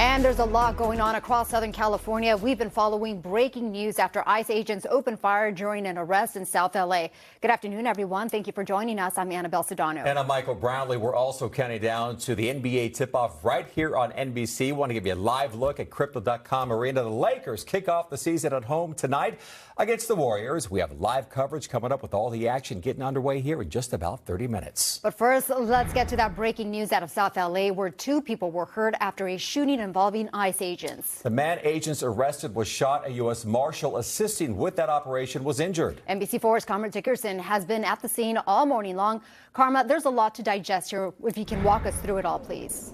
And there's a lot going on across Southern California. We've been following breaking news after ICE agents opened fire during an arrest in South LA. Good afternoon, everyone. Thank you for joining us. I'm Annabelle Sedano. And I'm Michael Brownlee. We're also counting down to the NBA tip-off right here on NBC. Want to give you a live look at Crypto.com Arena. The Lakers kick off the season at home tonight against the Warriors. We have live coverage coming up with all the action getting underway here in just about 30 minutes. But first, let's get to that breaking news out of South LA, where 2 people were hurt after a shooting involving ICE agents. The man agents arrested was shot. A US Marshal assisting with that operation was injured. NBC4's Karma Dickerson has been at the scene all morning long. Karma, there's a lot to digest here. If you can walk us through it all, please.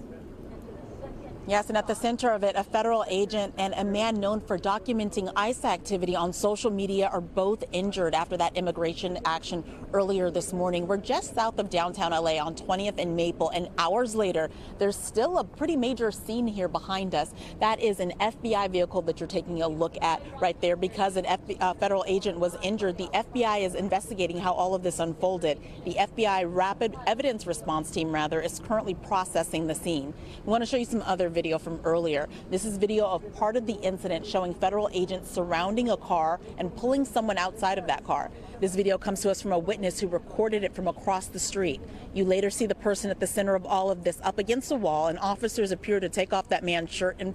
Yes, and at the center of it, a federal agent and a man known for documenting ICE activity on social media are both injured after that immigration action earlier this morning. We're just south of downtown LA on 20th and Maple, and hours later, there's still a pretty major scene here behind us. That is an FBI vehicle that you're taking a look at right there. Because an federal agent was injured, the FBI is investigating how all of this unfolded. The FBI Rapid Evidence Response Team, is currently processing the scene. We want to show you some other video from earlier. This is video of part of the incident showing federal agents surrounding a car and pulling someone outside of that car. This video comes to us from a witness who recorded it from across the street. You later see the person at the center of all of this up against a wall, and officers appear to take off that man's shirt and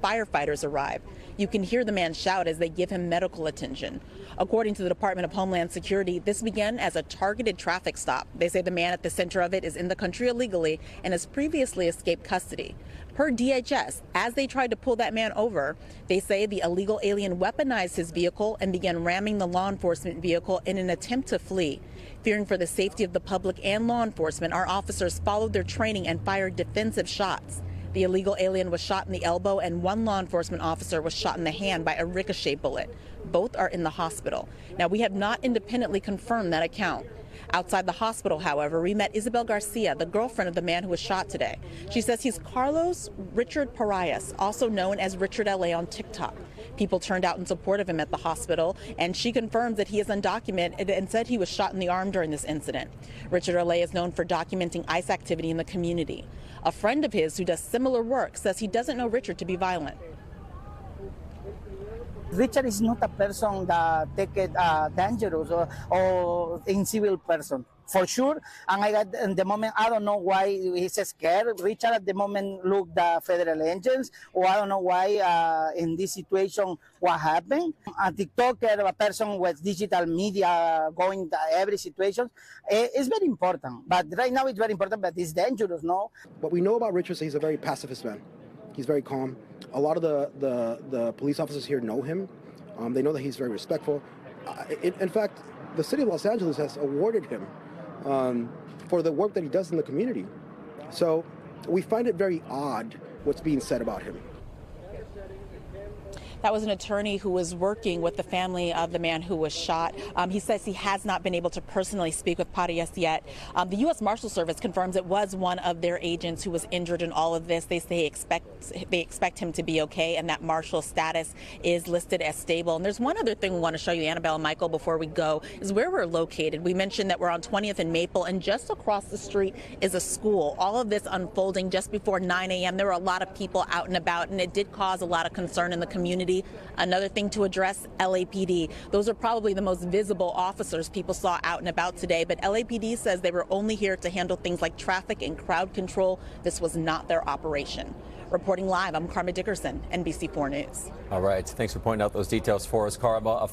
firefighters arrive. You can hear the man shout as they give him medical attention. According to the Department of Homeland Security, this began as a targeted traffic stop. They say the man at the center of it is in the country illegally and has previously escaped custody. Per DHS, as they tried to pull that man over, they say the illegal alien weaponized his vehicle and began ramming the law enforcement vehicle in an attempt to flee. Fearing for the safety of the public and law enforcement, our officers followed their training and fired defensive shots. The illegal alien was shot in the elbow, and one law enforcement officer was shot in the hand by a ricochet bullet. Both are in the hospital. Now, we have not independently confirmed that account. Outside the hospital, however, we met Isabel Garcia, the girlfriend of the man who was shot today. She says he's Carlos Richard Parias, also known as Richard LA on TikTok. People turned out in support of him at the hospital, and she confirms that he is undocumented and said he was shot in the arm during this incident. Richard LA is known for documenting ICE activity in the community. A friend of his who does similar work says he doesn't know Richard to be violent. Richard is not a person that take it dangerous or incivil person, for sure. And I got in the moment, I don't know why he's scared. Richard at the moment looked the federal agents, or I don't know why in this situation what happened. A TikToker, a person with digital media going to every situation, is very important. But right now it's very important, but it's dangerous, no? What we know about Richard is he's a very pacifist man. He's very calm. A lot of the police officers here know him. They know that he's very respectful. In fact, the city of Los Angeles has awarded him for the work that he does in the community. So we find it very odd what's being said about him. That was an attorney who was working with the family of the man who was shot. He says he has not been able to personally speak with Parias yet. The US Marshal Service confirms it was one of their agents who was injured in all of this. They say they expect him to be okay, and that Marshal status is listed as stable. And there's one other thing we want to show you, Annabelle and Michael, before we go, is where we're located. We mentioned that we're on 20th and Maple, and just across the street is a school. All of this unfolding just before 9 a.m. There were a lot of people out and about, and it did cause a lot of concern in the community. Another thing to address, LAPD. Those are probably the most visible officers people saw out and about today, but LAPD says they were only here to handle things like traffic and crowd control. This was not their operation. Reporting live, I'm Karma Dickerson, NBC4 News. All right. Thanks for pointing out those details for us, Karma.